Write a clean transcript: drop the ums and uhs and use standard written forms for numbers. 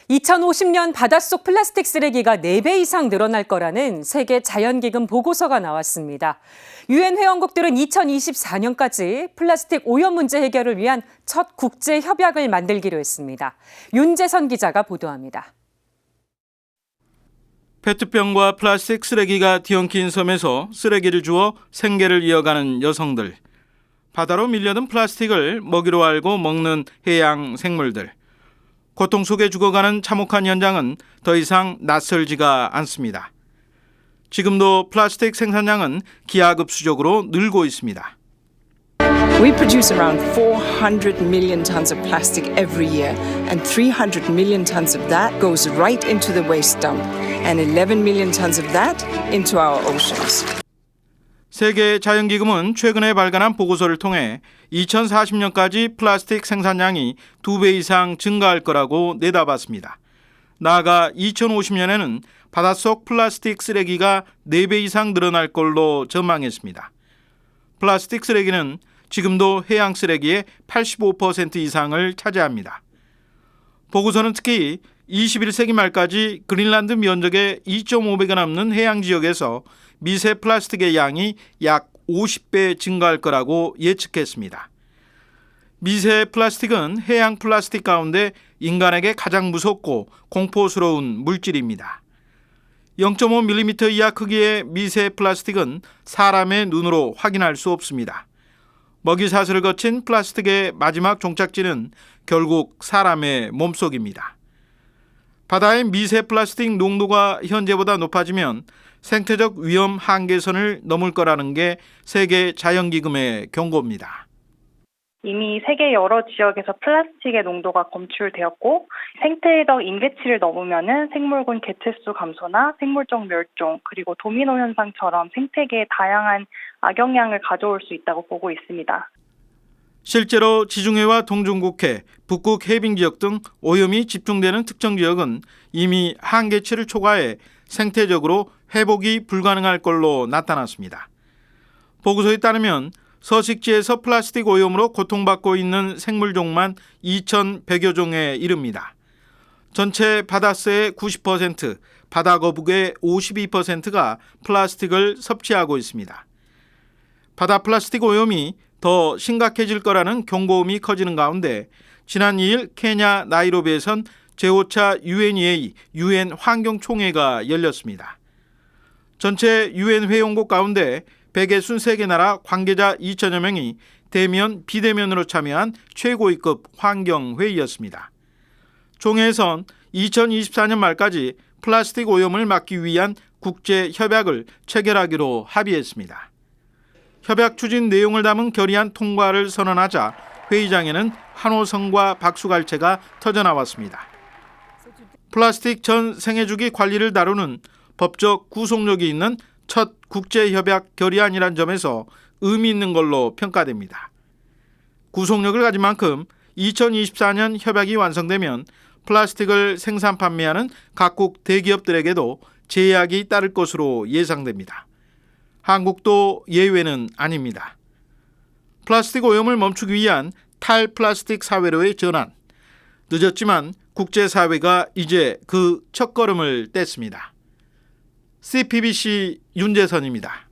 2050년 바닷속 플라스틱 쓰레기가 4배 이상 늘어날 거라는 세계 자연기금 보고서가 나왔습니다. 유엔 회원국들은 2024년까지 플라스틱 오염 문제 해결을 위한 첫 국제 협약을 만들기로 했습니다. 윤재선 기자가 보도합니다. 페트병과 플라스틱 쓰레기가 뒤엉킨 섬에서 쓰레기를 주워 생계를 이어가는 여성들. 바다로 밀려든 플라스틱을 먹이로 알고 먹는 해양 생물들. 고통 속에 죽어가는 참혹한 현장은 더 이상 낯설지가 않습니다. 지금도 플라스틱 생산량은 기하급수적으로 늘고 있습니다. We produce around 400 million tons of plastic every year, and 300 million tons of that goes right into the waste dump, and 11 million tons of that into our oceans. 세계 자연기금은 최근에 발간한 보고서를 통해 2040년까지 플라스틱 생산량이 2배 이상 증가할 거라고 내다봤습니다. 나아가 2050년에는 바닷속 플라스틱 쓰레기가 4배 이상 늘어날 걸로 전망했습니다. 플라스틱 쓰레기는 지금도 해양 쓰레기의 85% 이상을 차지합니다. 보고서는 특히 21세기 말까지 그린란드 면적의 2.5배가 넘는 해양 지역에서 미세 플라스틱의 양이 약 50배 증가할 거라고 예측했습니다. 미세 플라스틱은 해양 플라스틱 가운데 인간에게 가장 무섭고 공포스러운 물질입니다. 0.5mm 이하 크기의 미세 플라스틱은 사람의 눈으로 확인할 수 없습니다. 먹이사슬을 거친 플라스틱의 마지막 종착지는 결국 사람의 몸속입니다. 바다의 미세 플라스틱 농도가 현재보다 높아지면 생태적 위험 한계선을 넘을 거라는 게 세계 자연기금의 경고입니다. 이미 세계 여러 지역에서 플라스틱의 농도가 검출되었고 생태적 임계치를 넘으면 생물군 개체수 감소나 생물종 멸종 그리고 도미노 현상처럼 생태계에 다양한 악영향을 가져올 수 있다고 보고 있습니다. 실제로 지중해와 동중국해, 북극 해빙지역 등 오염이 집중되는 특정 지역은 이미 한계치를 초과해 생태적으로 회복이 불가능할 걸로 나타났습니다. 보고서에 따르면 서식지에서 플라스틱 오염으로 고통받고 있는 생물종만 2,100여 종에 이릅니다. 전체 바다새의 90%, 바다거북의 52%가 플라스틱을 섭취하고 있습니다. 바다 플라스틱 오염이 더 심각해질 거라는 경고음이 커지는 가운데 지난 2일 케냐 나이로비에선 제5차 UNEA 유엔 환경총회가 열렸습니다. 전체 유엔 회원국 가운데 163개 나라 관계자 2천여 명이 대면, 비대면으로 참여한 최고위급 환경회의였습니다. 총회에선 2024년 말까지 플라스틱 오염을 막기 위한 국제협약을 체결하기로 합의했습니다. 협약 추진 내용을 담은 결의안 통과를 선언하자 회의장에는 환호성과 박수갈채가 터져나왔습니다. 플라스틱 전 생애주기 관리를 다루는 법적 구속력이 있는 첫 국제협약 결의안이란 점에서 의미 있는 걸로 평가됩니다. 구속력을 가진 만큼 2024년 협약이 완성되면 플라스틱을 생산 판매하는 각국 대기업들에게도 제약이 따를 것으로 예상됩니다. 한국도 예외는 아닙니다. 플라스틱 오염을 멈추기 위한 탈플라스틱 사회로의 전환. 늦었지만 국제사회가 이제 그 첫걸음을 뗐습니다. CPBC 윤재선입니다.